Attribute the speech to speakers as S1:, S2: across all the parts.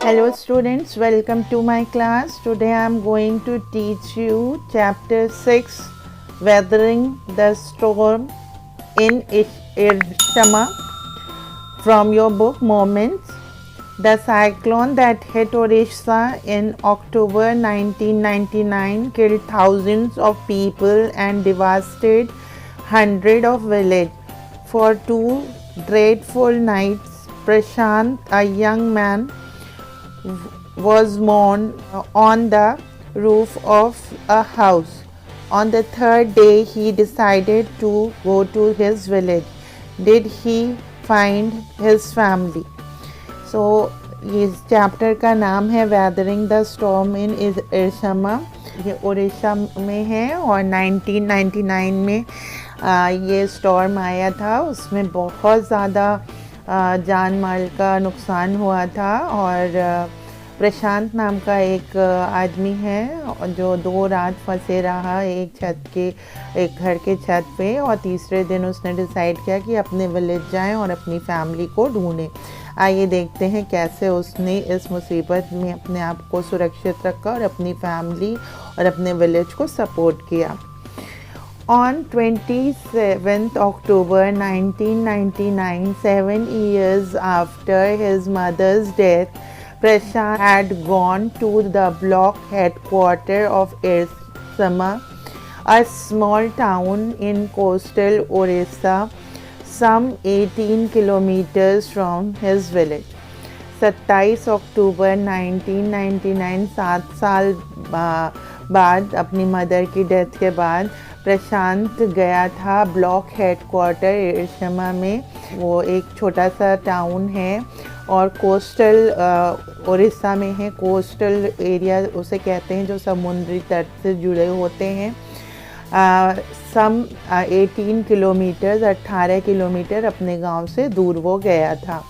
S1: Hello students, welcome to my class. Today I am going to teach you chapter 6, Weathering the Storm in Irshama, from your book Moments. The cyclone that hit Orissa in October 1999 killed thousands of people and devastated hundreds of villages. For 2 dreadful nights, Prashant, a young man, was mourned on the roof of a house. On the third day, he decided to go to his village. Did he find his family? So, इस chapter का नाम है weathering the storm इन इरशमा। ये उड़ीसा में है और 1999 में ये स्टॉर्म आया था। उसमें बहुत ज़्यादा जान माल का नुकसान हुआ था और प्रशांत नाम का एक आदमी है जो 2 रात फंसे रहा एक घर के छत पे, और तीसरे दिन उसने डिसाइड किया कि अपने विलेज जाएं और अपनी फैमिली को ढूंढें। आइए देखते हैं कैसे उसने इस मुसीबत में अपने आप को सुरक्षित रखा और अपनी फैमिली और अपने विलेज को सपोर्ट किया। On 27th October 1999, 7 years after his mother's death, Prashant had gone to the block headquarters of Irshama, a small town in coastal Orissa, some 18 kilometers from his village. 27 अक्टूबर 1999, 7 साल बाद अपनी mother की death के बाद प्रशांत गया था block headquarter इरशमा में। वो एक छोटा सा टाउन है और कोस्टल उड़ीसा में है। कोस्टल एरिया उसे कहते हैं जो समुद्री तट से जुड़े होते हैं। सम 18 किलोमीटर 18 किलोमीटर अपने गांव से दूर वो गया था।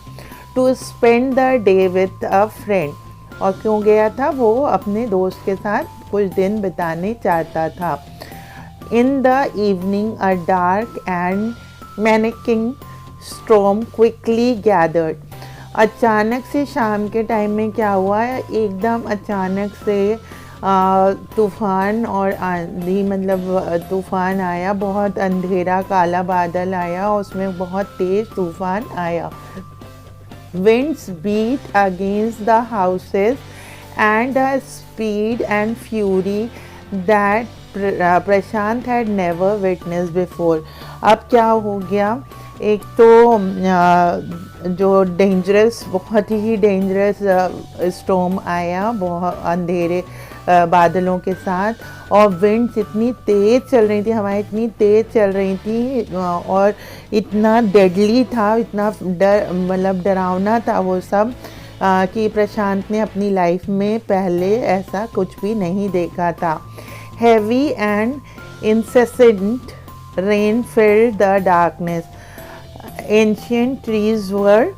S1: To spend the day with a friend. और क्यों गया था? वो अपने दोस्त के साथ कुछ दिन बिताने चाहता था। In the evening a dark and menacing storm quickly gathered. अचानक से शाम के टाइम में क्या हुआ, एकदम अचानक से तूफ़ान और आंधी, मतलब तूफ़ान आया, बहुत अंधेरा काला बादल आया और उसमें बहुत तेज़ तूफ़ान आया। Winds beat against the houses and a speed and fury that Prashant had never witnessed before. अब क्या हो गया, एक तो जो बहुत ही डेंजरस स्टॉर्म आया, बहुत अंधेरे बादलों के साथ, और विंड्स इतनी तेज़ चल रही थी, हवाएं इतनी तेज़ चल रही थी और इतना डेडली था, इतना डरावना था वो सब कि प्रशांत ने अपनी लाइफ में पहले ऐसा कुछ भी नहीं देखा था। Heavy and incessant rain filled the darkness. Ancient trees were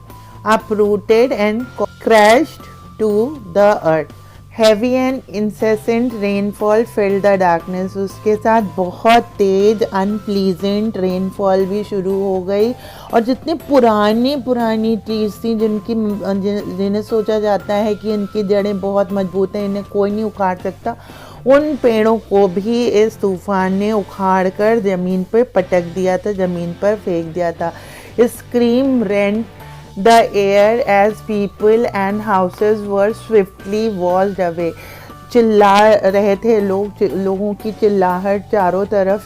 S1: uprooted and crashed to the earth. Heavy and incessant rainfall filled the darkness. उसके साथ बहुत तेज अनप्लीजेंट रेनफॉल भी शुरू हो गई और जितने पुरानी ट्रीज थी जिन्हें सोचा जाता है कि इनकी जड़ें बहुत मजबूत हैं, इन्हें कोई नहीं उखाड़ सकता, उन पेड़ों को भी इस तूफान ने उखाड़ कर ज़मीन पर पटक दिया था, ज़मीन पर फेंक दिया था। Scream rent the air as people and houses were swiftly washed away. चिल्ला रहे थे लोगों की चिल्लाहट चारों तरफ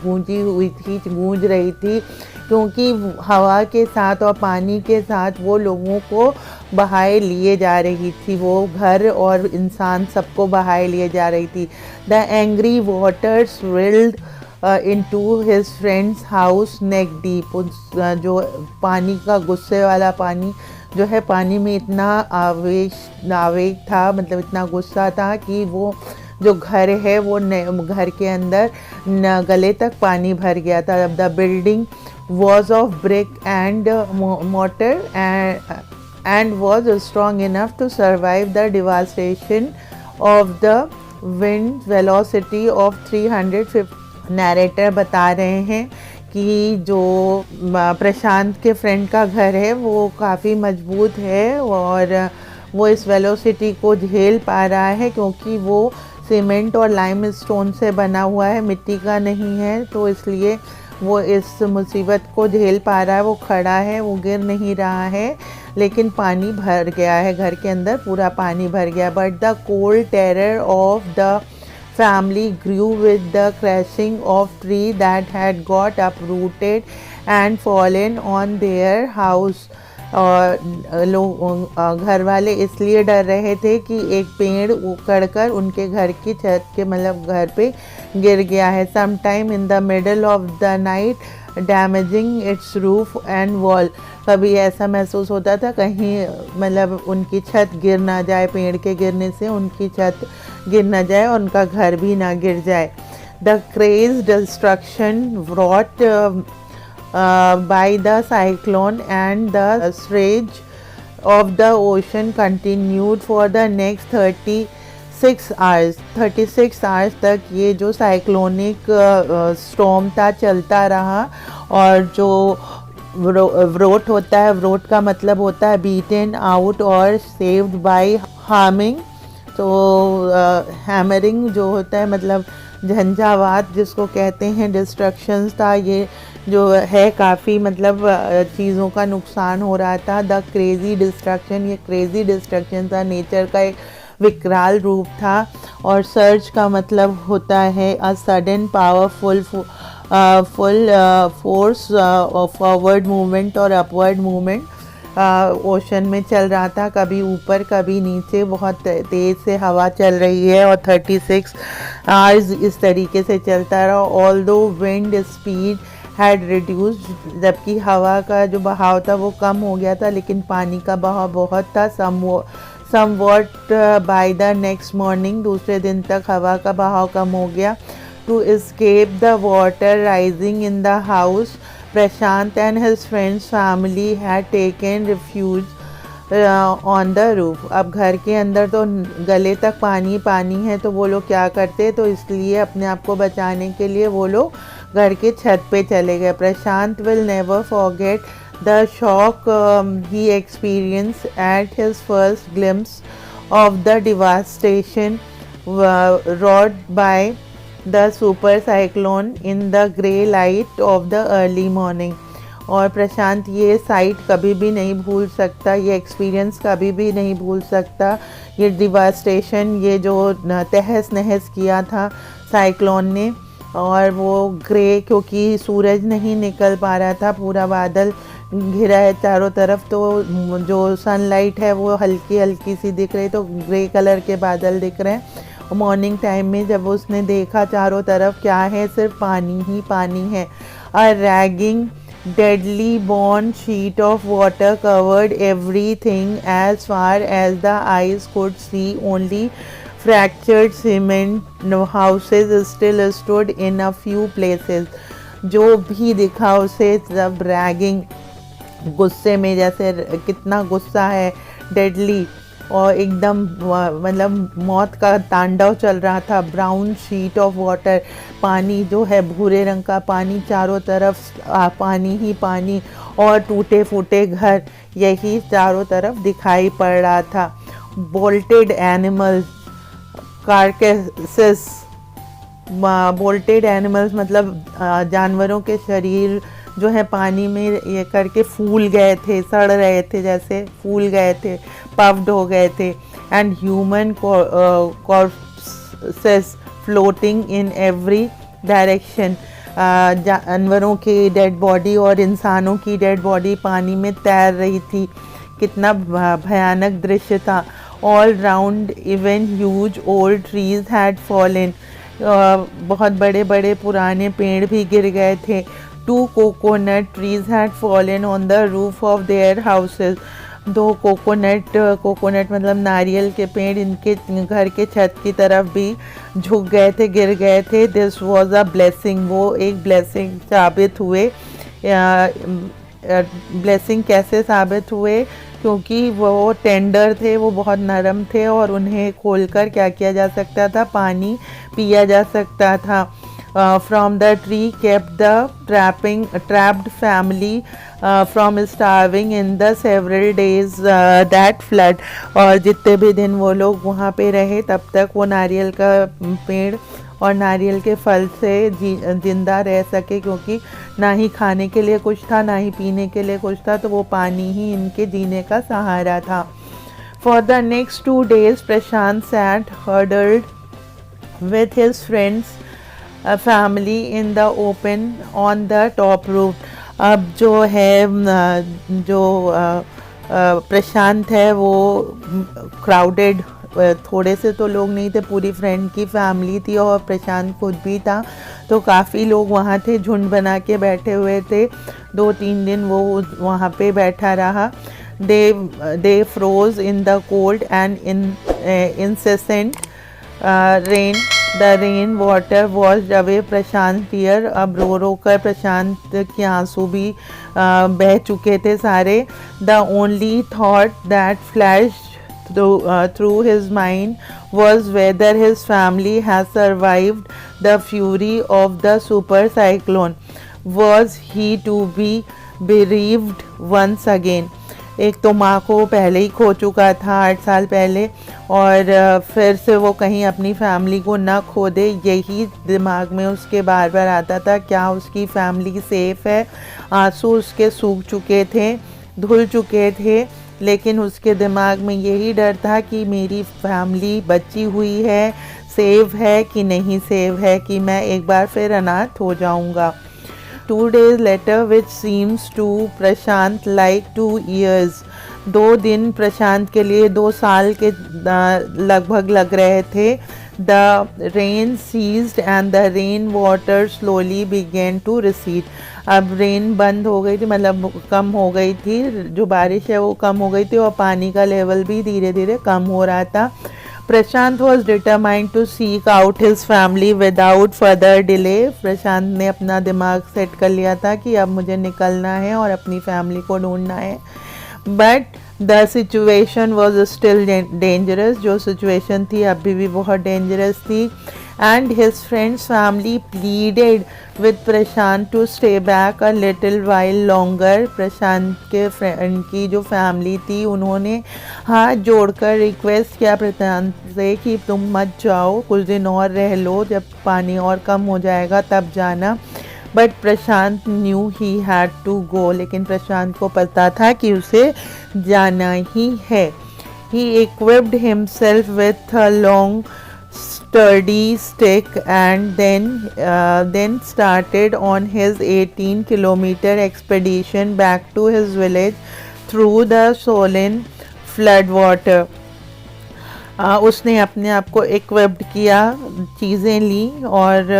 S1: गूंज रही थी, क्योंकि हवा के साथ और पानी के साथ वो लोगों को बहाए लिए जा रही थी, वो घर और इंसान सबको बहाए लिए जा रही थी। The angry water swirled into his friend's house neck deep. जो पानी का गुस्से वाला पानी जो है, पानी में इतना आवेग था, मतलब इतना गुस्सा था कि वो जो घर है वो घर के अंदर गले तक पानी भर गया था। The building was of brick and motor and was strong enough to survive the devastation of the wind velocity of 350. Narrator बता रहे हैं कि जो प्रशांत के फ्रेंड का घर है वो काफ़ी मजबूत है और वो इस वेलोसिटी को झेल पा रहा है क्योंकि वो सीमेंट और लाइम स्टोन से बना हुआ है, मिट्टी का नहीं है, तो इसलिए वो इस मुसीबत को झेल पा रहा है। वो खड़ा है, वो गिर नहीं रहा है, लेकिन पानी भर गया है, घर के अंदर पूरा पानी भर गया। But the cold terror of the family grew with the crashing of tree that had got uprooted and fallen on their house। और लोग घर वाले इसलिए डर रहे थे कि एक पेड़ उखड़ कर उनके घर की छत के मतलब घर पे गिर गया है। Some time in the middle of the night damaging its roof and wall. कभी ऐसा महसूस होता था कहीं मतलब उनकी छत गिर ना जाए, पेड़ के गिरने से उनकी छत गिर ना जाए और उनका घर भी ना गिर जाए। The craze destruction wrought by the cyclone and the surge of the ocean continued for the next 36 hours। 36 hours तक ये जो साइक्लोनिक स्टॉर्म था चलता रहा। और जो व्रोट होता है, व्रोट का मतलब होता है बीटन आउट और सेव्ड बाय हार्मिंग। तो हैमरिंग जो होता है मतलब झंझावात जिसको कहते हैं, डिस्ट्रक्शंस था, ये जो है काफ़ी मतलब चीज़ों का नुकसान हो रहा था। द क्रेज़ी डिस्ट्रक्शन, ये क्रेज़ी डिस्ट्रक्शन था, नेचर का एक विकराल रूप था। और सर्च का मतलब होता है a sudden powerful force forward movement और अपवर्ड मूवमेंट। ओशन में चल रहा था, कभी ऊपर कभी नीचे, बहुत तेज़ से हवा चल रही है और 36 आवर्स इस तरीके से चलता रहा। Although wind speed had reduced, जबकि हवा का जो बहाव था वो कम हो गया था, लेकिन पानी का बहाव बहुत था। Somewhat by the next morning, दूसरे दिन तक हवा का बहाव कम हो गया। To escape the water rising in the house, Prashant and his friends family had taken refuge on the roof. अब घर के अंदर तो गले तक पानी पानी है, तो वो लोग क्या करते, तो इसलिए अपने आप को बचाने के लिए वो लोग घर के छत पे चले गए। Prashant will never forget the shock he experience at his first glimpse of the devastation wrought by the super cyclone in the grey light of the early morning। और प्रशांत ये साइट कभी भी नहीं भूल सकता, ये एक्सपीरियंस कभी भी नहीं भूल सकता। ये डिवास्टेशन, ये जो तहस नहस किया था साइक्लोन ने, और वो ग्रे क्योंकि सूरज नहीं निकल पा रहा था, पूरा बादल घिरा है चारों तरफ, तो जो सनलाइट है वो हल्की हल्की सी दिख रही, तो ग्रे कलर के बादल दिख रहे हैं। मॉर्निंग टाइम में जब उसने देखा चारों तरफ क्या है, सिर्फ पानी ही पानी है। A raging deadly brown sheet of water covered everything as far as the eyes could see. Only fractured cement houses still stood in a few places. जो भी दिखा उसे सब रैगिंग, गुस्से में, जैसे कितना गुस्सा है, डेडली, और एकदम मतलब मौत का तांडव चल रहा था। ब्राउन शीट ऑफ वाटर, पानी जो है भूरे रंग का पानी, चारों तरफ पानी ही पानी, और टूटे फूटे घर, यही चारों तरफ दिखाई पड़ रहा था। बोल्टेड एनिमल्स, कार्केसेस, बोल्टेड एनिमल्स मतलब जानवरों के शरीर जो है पानी में ये करके फूल गए थे, सड़ रहे थे, जैसे फूल गए थे, पफ्ड हो गए थे। And human corpses floating in every direction, जानवरों की डेड बॉडी और इंसानों की डेड बॉडी पानी में तैर रही थी। कितना भयानक दृश्य था। All round even huge old trees had fallen, बहुत बड़े बड़े पुराने पेड़ भी गिर गए थे। Two coconut trees had fallen on the roof of their houses, दो कोकोनट मतलब नारियल के पेड़ इनके घर के छत की तरफ भी झुक गए थे, गिर गए थे। दिस वॉज अ ब्लेसिंग, वो एक ब्लेसिंग साबित हुए। ब्लेसिंग कैसे साबित हुए, क्योंकि वो टेंडर थे, वो बहुत नरम थे और उन्हें खोलकर क्या किया जा सकता था, पानी पिया जा सकता था। from the tree kept the trapped family from starving in the several days that flood। और जितने भी दिन वो लोग वहाँ पे रहे तब तक वो नारियल का पेड़ और नारियल के फल से जिंदा रह सके, क्योंकि ना ही खाने के लिए कुछ था ना ही पीने के लिए कुछ था, तो वो पानी ही इनके जीने का सहारा था। For the next 2 days Prashant sat huddled with his friends family in the open on the top roof। अब जो है जो प्रशांत है वो क्राउडेड, थोड़े से तो लोग नहीं थे, पूरी फ्रेंड की फैमिली थी और प्रशांत खुद भी था, तो काफ़ी लोग वहाँ थे, झुंड बना के बैठे हुए थे। 2-3 दिन वो वहाँ पे बैठा रहा। They froze in the cold and incessant rain। The rain water washed away Prashant tear। अब रो रो कर प्रशांत के आंसू भी बह चुके थे सारे। The only thought that flashed through his mind was whether his family has survived the fury of the super cyclone। Was he to be bereaved once again। एक तो माँ को पहले ही खो चुका था 8 साल पहले, और फिर से वो कहीं अपनी फैमिली को ना खो दे, यही दिमाग में उसके बार बार आता था। क्या उसकी फैमिली सेफ़ है? आंसू उसके सूख चुके थे, धुल चुके थे, लेकिन उसके दिमाग में यही डर था कि मेरी फैमिली बची हुई है, सेव है कि नहीं सेव है, कि मैं एक बार फिर अनाथ हो जाऊंगा। 2 days later which seems to Prashant like 2 years। 2 दिन प्रशांत के लिए 2 साल के लगभग लग रहे थे। The rain ceased and the rain water slowly began to recede। अब रेन बंद हो गई थी, मतलब कम हो गई थी, जो बारिश है वो कम हो गई थी और पानी का लेवल भी धीरे धीरे कम हो रहा था। Prashant was determined to seek out his family without further delay. Prashant ने अपना दिमाग सेट कर लिया था कि अब मुझे निकलना है और अपनी फैमिली को ढूंढना है। But the situation was still dangerous. जो सिचुएशन थी अभी भी बहुत डेंजरस थी। And his friends family pleaded with Prashant to stay back a little while longer. Prashant के फ्रेंड की जो फैमिली थी उन्होंने हाथ जोड़कर रिक्वेस्ट किया प्रशांत से कि तुम मत जाओ, कुछ दिन और रह लो, जब पानी और कम हो जाएगा तब जाना। But Prashant knew he had to go. लेकिन प्रशांत को पता था कि उसे जाना ही है। He equipped himself with a long sturdy stick and then started on his 18-kilometer expedition back to his village through the Solin flood water। उसने अपने आप को इक्विप्ड किया, चीज़ें ली, और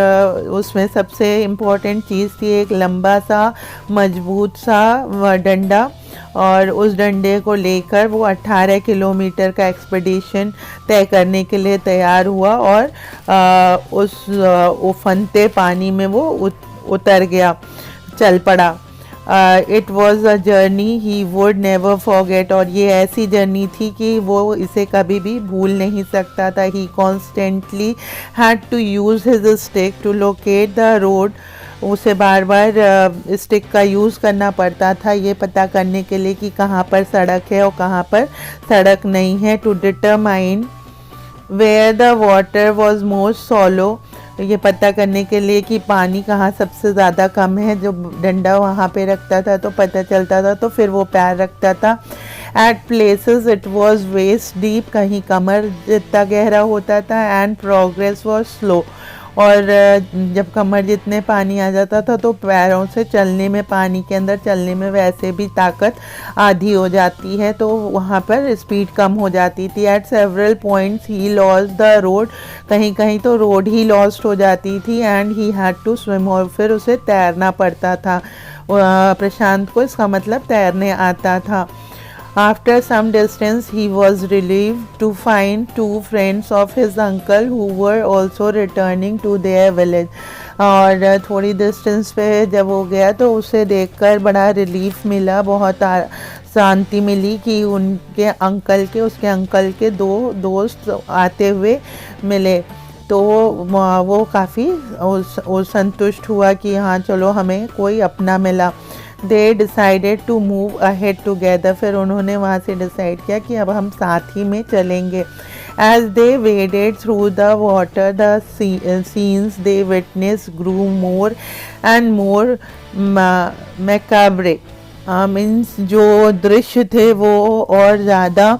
S1: उसमें सबसे इम्पोर्टेंट चीज़ थी एक लंबा सा मजबूत सा डंडा, और उस डंडे को लेकर वो 18 किलोमीटर का एक्सपेडिशन तय करने के लिए तैयार हुआ और उस उफनते पानी में वो उतर गया, चल पड़ा। It was a journey he would never forget. और ये ऐसी जर्नी थी कि वो इसे कभी भी भूल नहीं सकता था। He constantly had to use his stick to locate the road. उसे बार बार स्टिक का यूज़ करना पड़ता था ये पता करने के लिए कि कहाँ पर सड़क है और कहाँ पर सड़क नहीं है। To determine where the water was most shallow. ये पता करने के लिए कि पानी कहाँ सबसे ज़्यादा कम है, जो डंडा वहाँ पे रखता था तो पता चलता था, तो फिर वो पैर रखता था। At places it was waist deep, कहीं कमर जितना गहरा होता था। एंड प्रोग्रेस वॉज स्लो, और जब कमर जितने पानी आ जाता था तो पैरों से चलने में, पानी के अंदर चलने में वैसे भी ताकत आधी हो जाती है, तो वहाँ पर स्पीड कम हो जाती थी। At several points he lost the road, कहीं कहीं तो रोड ही लॉस्ट हो जाती थी। And he had to swim, और फिर उसे तैरना पड़ता था। प्रशांत को इसका मतलब तैरने आता था। After some distance he was relieved to find 2 friends of his uncle who were also returning to their village। और थोड़ी डिस्टेंस पे जब वो गया तो उसे देखकर बड़ा रिलीफ मिला, बहुत शांति मिली कि उसके अंकल के 2 दोस्त आते हुए मिले। तो वो काफ़ी संतुष्ट हुआ कि हाँ चलो हमें कोई अपना मिला। They decided to move ahead together, फिर उन्होंने वहाँ से डिसाइड किया कि अब हम साथ ही में चलेंगे। As they waded through the water the scenes they witnessed grew more and more macabre. Means जो दृश्य थे वो और ज़्यादा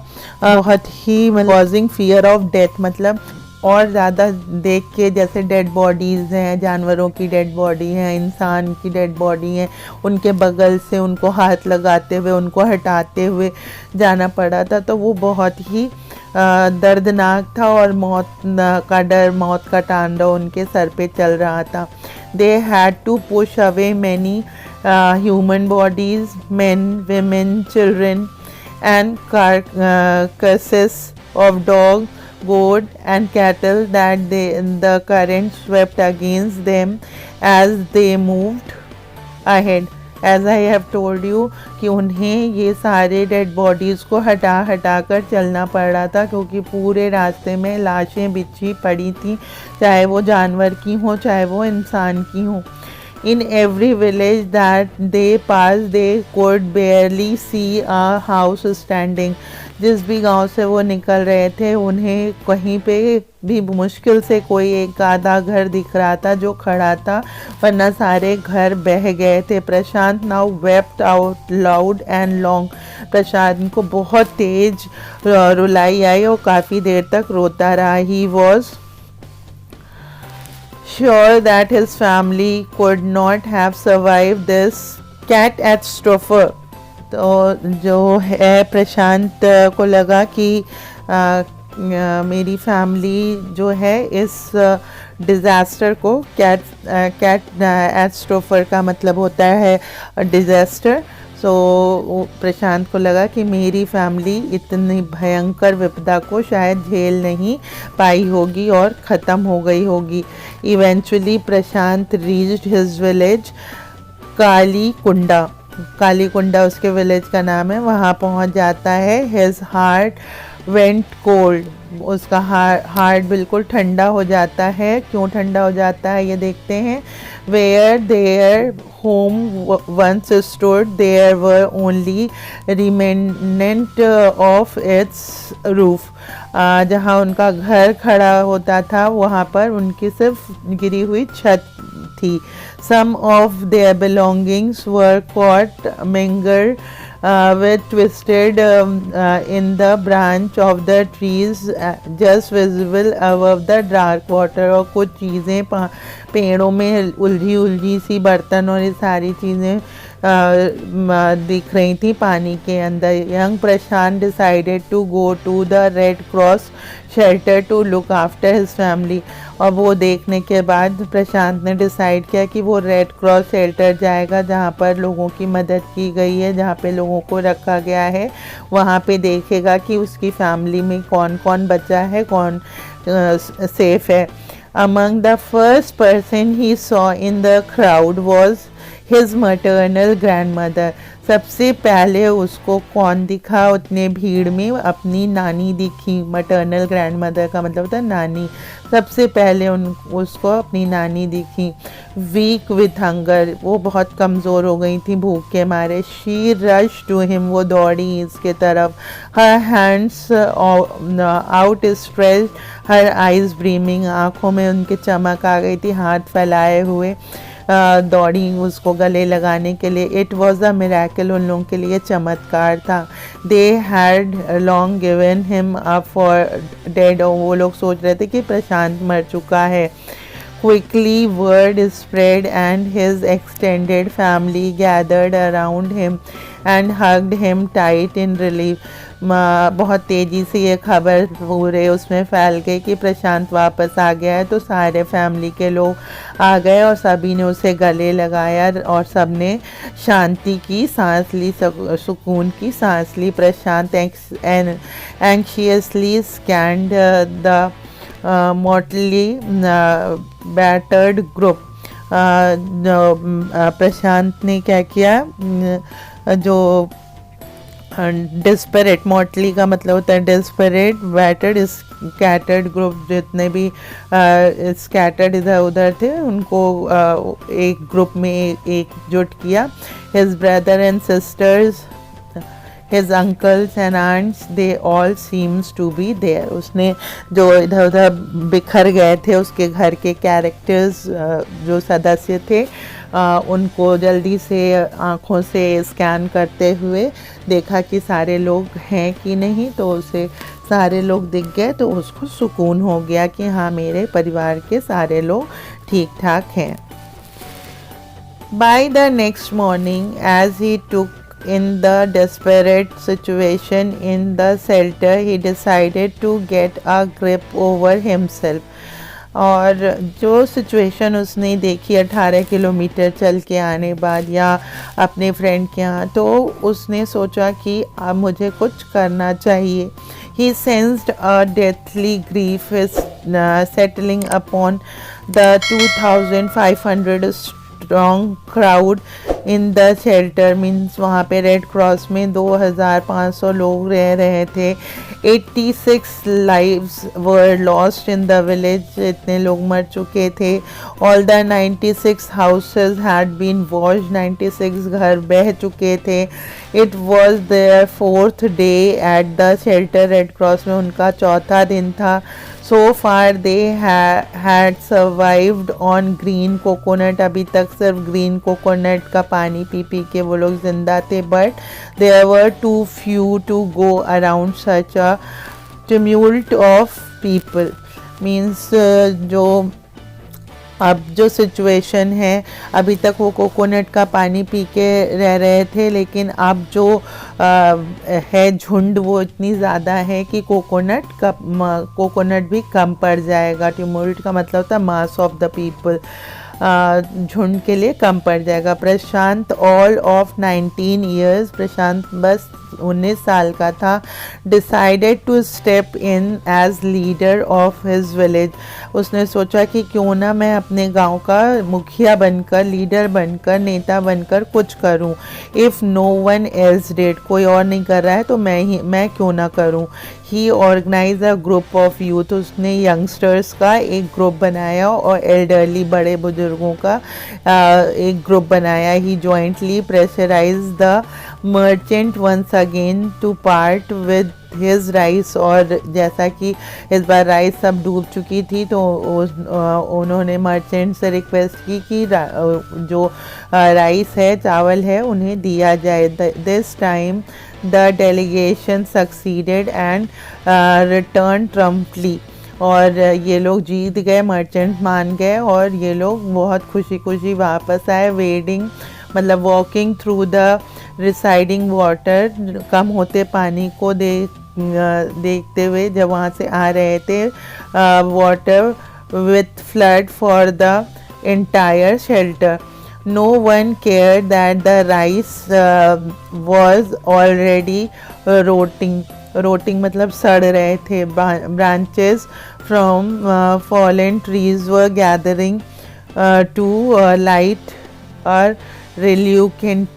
S1: बहुत ही कॉजिंग फियर ऑफ डेथ, मतलब और ज़्यादा देख के, जैसे डेड बॉडीज़ हैं, जानवरों की डेड बॉडी है, इंसान की डेड बॉडी है, उनके बगल से उनको हाथ लगाते हुए उनको हटाते हुए जाना पड़ा था। तो वो बहुत ही दर्दनाक था और मौत का डर, मौत का तांडव उनके सर पे चल रहा था। They had to push away many human bodies, man, women, children and carcasses of dog, goat and cattle that the current swept against them as they moved ahead. As I have told you कि उन्हें ये सारे dead bodies को हटा कर चलना पड़ रहा था, क्योंकि पूरे रास्ते में लाशें बिछी पड़ी थी, चाहे वो जानवर की हों चाहे वो इंसान की हों। In every village that they passed, they could barely see a house standing. जिस भी गांव से वो निकल रहे थे उन्हें कहीं पे भी मुश्किल से कोई एक आधा घर दिख रहा था जो खड़ा था, वरना सारे घर बह गए थे। प्रशांत now wept out loud and long. प्रशांत को बहुत तेज रुलाई आई और काफ़ी देर तक रोता रहा। He was sure that his family could not have survived this catastrophe. तो जो है प्रशांत को लगा कि मेरी फैमिली जो है इस डिज़ास्टर को, कैटस्ट्रोफर का मतलब होता है डिज़ास्टर। सो प्रशांत को लगा कि मेरी फैमिली इतनी भयंकर विपदा को शायद झेल नहीं पाई होगी और ख़त्म हो गई होगी। इवेंचुअली प्रशांत रीच्ड हिज विलेज कालीकुंडा, कालीकुंडा उसके विलेज का नाम है, वहाँ पहुँच जाता है। हिज हार्ट वेंट कोल्ड, उसका हार्ट बिल्कुल ठंडा हो जाता है। क्यों ठंडा हो जाता है ये देखते हैं। Where their home once stood there were only remnant of its roof, जहाँ उनका घर खड़ा होता था वहाँ पर उनकी सिर्फ गिरी हुई छत थी। Some of their belongings were caught mingled with twisted in the branch of the trees just visible above the dark water। और कुछ चीज़ें पेड़ों में उलझी सी बर्तन और ये सारी चीज़ें दिख रही थी पानी के अंदर। Young Prashant decided to go to the Red Cross shelter to look after his family. और वो देखने के बाद प्रशांत ने डिसाइड किया कि वो रेड क्रॉस शेल्टर जाएगा, जहाँ पर लोगों की मदद की गई है, जहाँ पे लोगों को रखा गया है, वहाँ पे देखेगा कि उसकी फैमिली में कौन कौन बचा है, कौन सेफ है। Among the first person he saw in the crowd was his maternal grandmother। सबसे पहले उसको कौन दिखा उतने भीड़ में? अपनी नानी दिखी। maternal grandmother का मतलब होता है नानी। सबसे पहले उसको अपनी नानी दिखी। weak with hunger, वो बहुत कमज़ोर हो गई थी भूख के मारे। she rushed to him, वो दौड़ी इसके तरफ। her hands outstretched, her eyes beaming, आँखों में उनके चमक आ गई थी, हाथ फैलाए हुए दौड़ी उसको गले लगाने के लिए। इट वॉज अ मिरेकल, उन लोगों के लिए चमत्कार था। They had long given him up for dead, और वो लोग सोच रहे थे कि प्रशांत मर चुका है। Quickly word spread and his extended family gathered around him and hugged him tight in relief। बहुत तेज़ी से ये खबर पूरे उसमें फैल गई कि प्रशांत वापस आ गया है, तो सारे फैमिली के लोग आ गए और सभी ने उसे गले लगाया और सब ने शांति की सांस ली, सुकून की सांस ली। Prashant anxiously scanned the mortally battered group। Prashant ने क्या किया, जो डिस्परेट, मोटली का मतलब होता है डिस्परेट, बैटर्ड स्कैटर्ड ग्रुप, जितने भी स्कैटर्ड इधर उधर थे उनको एक ग्रुप में एकजुट किया. His brother and sisters, his uncles and aunts, they all seems to be there. उसने जो इधर उधर बिखर गए थे उसके घर के कैरेक्टर्स, जो सदस्य थे, उनको जल्दी से आँखों से स्कैन करते हुए देखा कि सारे लोग हैं कि नहीं. तो उसे सारे लोग दिख गए तो उसको सुकून हो गया कि हाँ, मेरे परिवार के सारे लोग ठीक ठाक हैं. By the next morning, as he took in the desperate situation in the shelter, he decided to get a grip over himself. और जो सिचुएशन उसने देखी 18 किलोमीटर चल के आने बाद या अपने फ्रेंड के यहाँ, तो उसने सोचा कि अब मुझे कुछ करना चाहिए. He sensed a deathly grief is settling upon the 2,500 strong crowd in the shelter. Means वहाँ पे रेड क्रॉस में 2,500 लोग रह रहे थे. 86 lives were lost in the village. इतने लोग मर चुके थे. All the 96 houses had been washed. 96 घर बह चुके थे. It was their 4th day at the shelter. Red cross में उनका 4था दिन था. So far they had survived on green coconut. अभी तक सिर्फ ग्रीन कोकोनट का पानी पी पी के वो लोग जिंदा थे. But there were too few to go around such a tumult of people. Means जो अब जो सिचुएशन है, अभी तक वो कोकोनट का पानी पी के रह रहे थे, लेकिन अब जो है झुंड वो इतनी ज़्यादा है कि कोकोनट भी कम पड़ जाएगा. ट्यूमल्ट का मतलब था मास ऑफ द पीपल. झुंड के लिए कम पड़ जाएगा. Prashant all of 19 years, Prashant बस 19 साल का था. Decided to step in as leader of his village. उसने सोचा कि क्यों ना मैं अपने गांव का मुखिया बनकर, लीडर बनकर, नेता बनकर कुछ करूं. If no one else did, कोई और नहीं कर रहा है तो मैं क्यों ना करूं. He organise a group of youth. उसने यंगस्टर्स का एक ग्रुप बनाया और एल्डरली, बड़े बुजुर्गों का एक ग्रुप बनाया. He jointly pressurise the merchant once again to part with his rice. और जैसा कि इस बार राइस सब डूब चुकी थी तो उन्होंने मर्चेंट से रिक्वेस्ट की कि जो राइस है, चावल है, उन्हें दिया जाए. This time the delegation succeeded and return triumphantly. और ये लोग जीत गए, मर्चेंट मान गए और ये लोग बहुत खुशी खुशी वापस आए. वेडिंग मतलब walking through the receding water, कम होते पानी को देखते हुए जब वहाँ से आ रहे थे. Water with flood for the entire shelter. No one cared that the rice was already rotting. Rotting मतलब सड़ रहे थे. Branches from fallen trees were gathering to light और रिल्यूटेंट.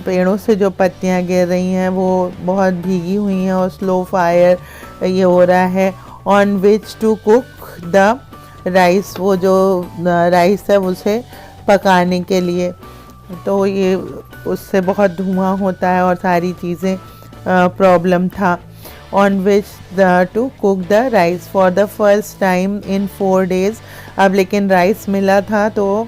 S1: पेड़ों से जो पत्तियां गिर रही हैं वो बहुत भीगी हुई हैं और स्लो फायर ये हो रहा है. On which to cook the rice, वो जो राइस है उसे पकाने के लिए. तो ये उससे बहुत धुआं होता है और सारी चीज़ें प्रॉब्लम था. On which to cook the rice for the first time in 4 days. अब लेकिन राइस मिला था तो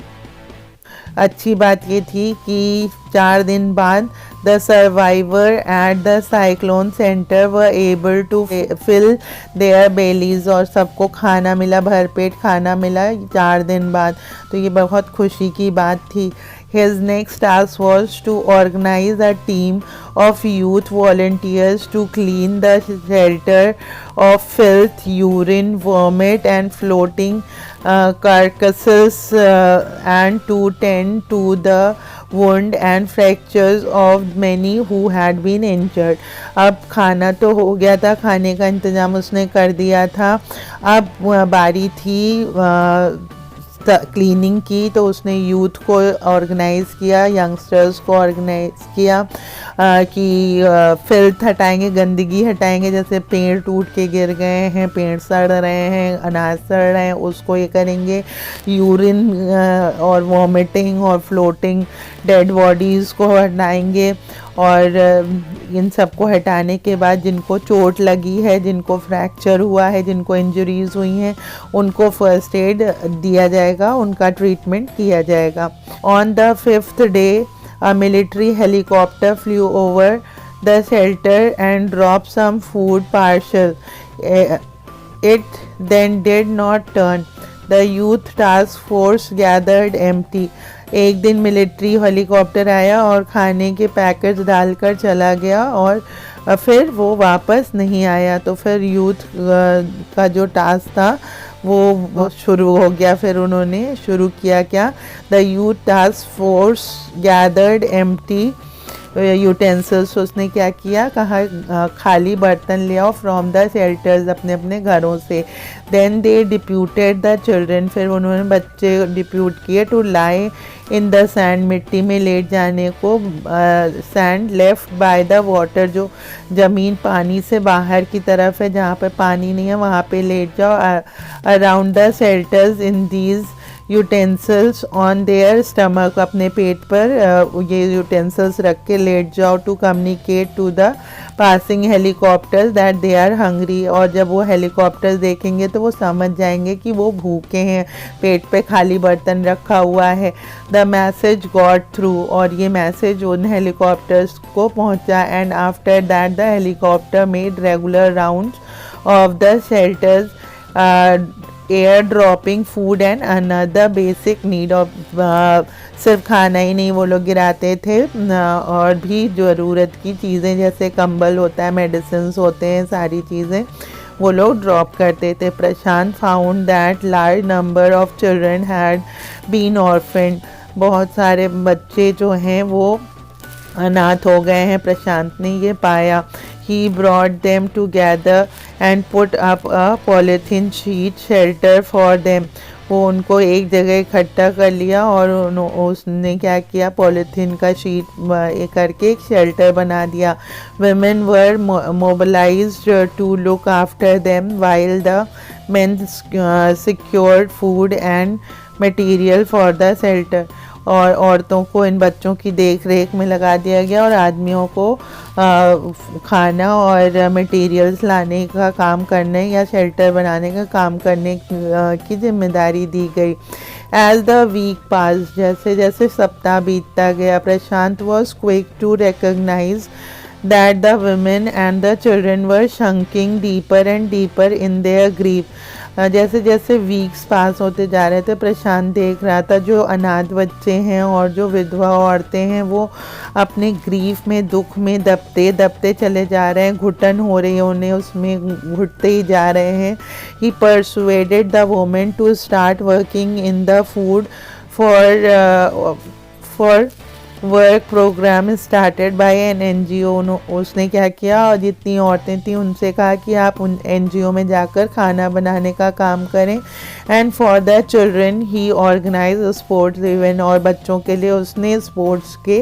S1: अच्छी बात ये थी कि 4 दिन बाद the survivor at the cyclone centre were able to fill their bellies. और सबको खाना मिला, भरपेट खाना मिला 4 दिन बाद. तो ये बहुत खुशी की बात थी. His next task was to organize a team of youth volunteers to clean the shelter of filth, urine, vomit and floating carcasses and to tend to the wound and fractures of many who had been injured. अब खाना तो हो गया था, खाने का इंतज़ाम उसने कर दिया था. अब बारी थी क्लीनिंग की, तो उसने यूथ को ऑर्गेनाइज़ किया, यंगस्टर्स को ऑर्गेनाइज़ किया कि फिल्थ हटाएंगे, गंदगी हटाएंगे, जैसे पेड़ टूट के गिर गए हैं, पेड़ सड़ रहे हैं, अनाज सड़ रहे हैं, उसको ये करेंगे। यूरिन और वॉमिटिंग और फ्लोटिंग डेड बॉडीज़ को हटाएंगे। और इन सब को हटाने के बाद जिनको चोट लगी है, जिनको फ्रैक्चर हुआ है, जिनको इंजरीज हुई हैं, उनको फर्स्ट एड दिया जाएगा, उनका ट्रीटमेंट किया जाएगा। On the 5th day a military helicopter flew over the shelter and dropped some food parcel. It then did not turn. The youth task force gathered empty. एक दिन मिलिट्री हेलीकॉप्टर आया और खाने के पैकेट्स डालकर चला गया और फिर वो वापस नहीं आया। तो फिर यूथ का जो टास्क था वो शुरू हो गया। फिर उन्होंने शुरू किया क्या, the youth task force gathered empty utensils. उसने क्या किया, कहा खाली बर्तन ले आओ फ्रॉम द शेल्टर्स, अपने अपने घरों से। Then they deputed the children, फिर उन्होंने बच्चे डिप्यूट किए to lie in the sand, मिट्टी में लेट जाने को। Sand left by the water, जो ज़मीन पानी से बाहर की तरफ है, जहाँ पे पानी नहीं है वहाँ पे लेट जाओ। Around the shelters in these utensils on their stomach, अपने पेट पर ये यूटेंसिल्स रख के लेट जाओ। To communicate to the passing helicopters that they are hungry, और जब वो हेलीकॉप्टर्स देखेंगे तो वो समझ जाएंगे कि वो भूखे हैं, पेट पे खाली बर्तन रखा हुआ है। द मैसेज गॉट थ्रू, और ये मैसेज उन हेलीकॉप्टर्स को पहुंचा। And after that the helicopter made regular rounds of the shelters air dropping food and another basic need of, सिर्फ खाना ही नहीं वो लोग गिराते थे, और भी ज़रूरत की चीज़ें जैसे कंबल होता है, मेडिसिन्स होते हैं, सारी चीज़ें वो लोग ड्रॉप करते थे। Prashant found that large number of children had been orphaned, बहुत सारे बच्चे जो हैं वो अनाथ हो गए हैं, प्रशांत ने ये पाया। He brought them together and put up a polythene sheet shelter for them. वो उनको एक जगह इकट्ठा कर लिया और उसने क्या किया, पॉलीथीन का शीट करके एक शेल्टर बना दिया। Women were mobilized to look after them while the men secured food and material for the shelter. और औरतों को इन बच्चों की देख रेख में लगा दिया गया और आदमियों को खाना और मटेरियल्स लाने का काम करने या शेल्टर बनाने का काम करने की जिम्मेदारी दी गई। एज द वीक पास, जैसे जैसे सप्ताह बीतता गया, Prashant was quick to recognise that the women and the children were sinking deeper and deeper in their grief. जैसे जैसे वीक्स पास होते जा रहे थे, प्रशांत देख रहा था जो अनाथ बच्चे हैं और जो विधवा औरतें हैं वो अपने ग्रीफ में, दुख में दबते दबते चले जा रहे हैं, घुटन हो रही है उन्हें, उसमें घुटते ही जा रहे हैं। He persuaded the women to start working in the food for work programme started by an NGO। उसने क्या किया, और जितनी औरतें थी उनसे कहा कि आप उन NGO में जाकर खाना बनाने का काम करें। And for the children he organise sports event, और बच्चों के लिए उसने स्पोर्ट्स के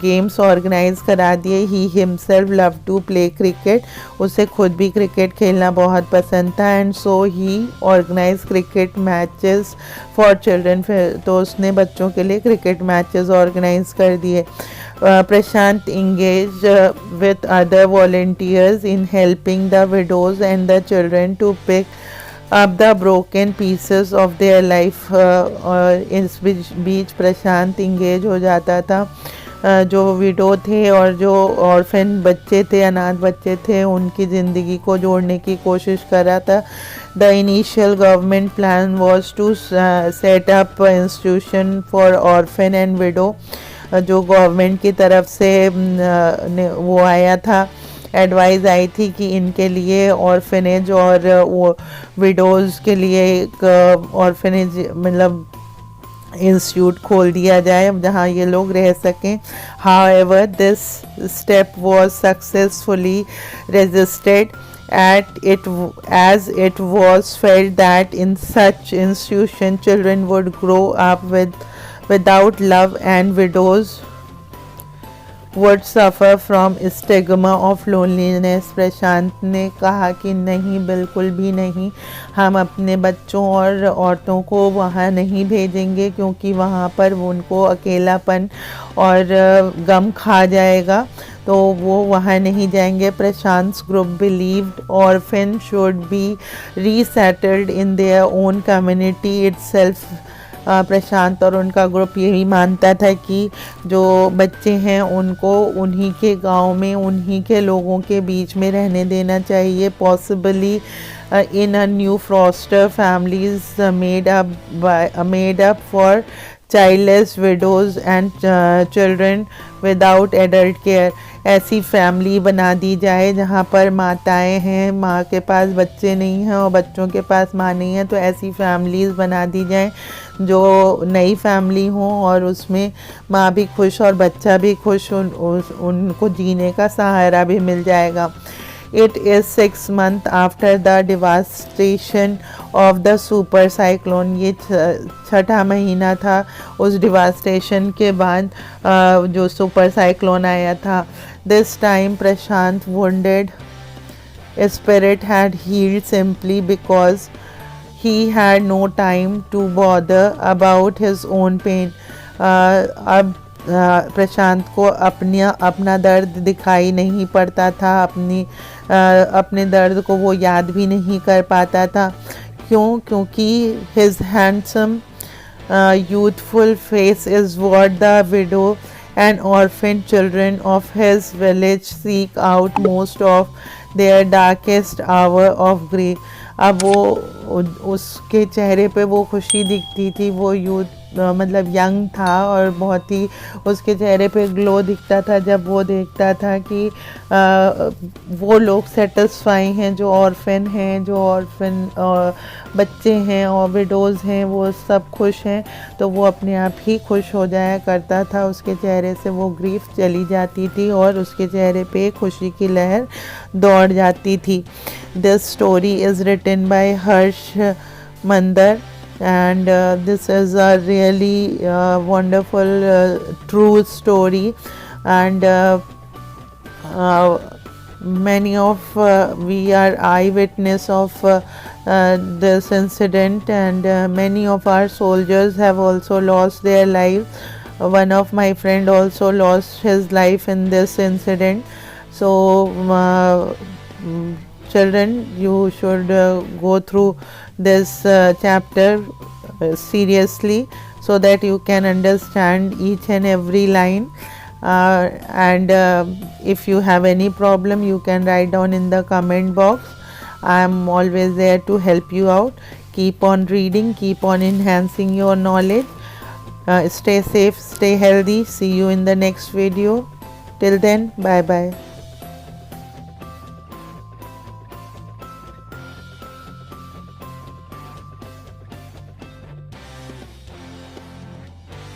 S1: गेम्स ऑर्गेनाइज करा दिए। He himself love to play cricket, उसे खुद भी क्रिकेट खेलना बहुत पसंद था। And so he organise cricket matches for children, फिर तो उसने बच्चों के लिए क्रिकेट मैचेस ऑर्गेनाइज कर दिए। प्रशांत engaged with other volunteers in helping the widows and the children to pick up the broken pieces of their life. और इस बीच प्रशांत इंगेज हो जाता था, जो विडो थे और जो ऑर्फन बच्चे थे, अनाथ बच्चे थे, उनकी ज़िंदगी को जोड़ने की कोशिश कर रहा था। The initial government plan was to set up institution for orphan and widow, जो गवर्नमेंट की तरफ से वो आया था, एडवाइस आई थी कि इनके लिए ऑर्फनेज और वो विडोज़ के लिए एक ऑर्फनेज मतलब इंस्टीट्यूट खोल दिया जाए जहां ये लोग रह सकें। However this step was successfully resisted as it was felt that in such institution children would grow up without love and widows would suffer from stigma of loneliness। प्रशांत ने कहा कि नहीं, बिल्कुल भी नहीं, हम अपने बच्चों और औरतों को वहाँ नहीं भेजेंगे क्योंकि वहाँ पर उनको अकेलापन और गम खा जाएगा, तो वो वहाँ नहीं जाएंगे। Prashant group believed orphan should be resettled in their own community itself. Prashant और उनका ग्रुप यही मानता था कि जो बच्चे हैं उनको उन्हीं के गांव में उन्हीं के लोगों के बीच में रहने देना चाहिए। Possibly in a new foster families made up for childless widows and children without adult care. ऐसी फैमिली बना दी जाए जहाँ पर माताएं हैं, माँ के पास बच्चे नहीं हैं और बच्चों के पास माँ नहीं है, तो ऐसी फैमिलीज़ बना दी जाए जो नई फैमिली हो और उसमें माँ भी खुश और बच्चा भी खुश, उनको जीने का सहारा भी मिल जाएगा। It is 6 months after the devastation of the super cyclone। ये छठा महीना था उस डिवास्टेशन के बाद जो सुपर साइक्लोन आया था। This time Prashant wounded spirit had healed simply because he had no time to bother about his own pain। अब प्रशांत को अपना दर्द दिखाई नहीं पड़ता था, अपने दर्द को वो याद भी नहीं कर पाता था। क्योंकि his handsome youthful face is what the widow and orphan children of his village seek out most of their darkest hour of grief। अब वो उसके चेहरे पे वो खुशी दिखती थी, वो यूथ मतलब यंग था और बहुत ही उसके चेहरे पे ग्लो दिखता था जब वो देखता था कि वो लोग सेटिस्फाई हैं, जो ऑर्फन हैं, जो ऑर्फन बच्चे हैं और विडोज़ हैं, वो सब खुश हैं, तो वो अपने आप ही खुश हो जाया करता था। उसके चेहरे से वो ग्रीफ चली जाती थी और उसके चेहरे पे खुशी की लहर दौड़ जाती थी। This story is written by Harsh Mander and this is a really wonderful true story, and many of we are eyewitness of this incident, and many of our soldiers have also lost their lives. One of my friend also lost his life in this incident. So children, you should go through this chapter seriously so that you can understand each and every line, and if you have any problem you can write down in the comment box. I am always there to help you out. Keep on reading, keep on enhancing your knowledge. Stay safe, stay healthy. See you in the next video. Till then, bye bye.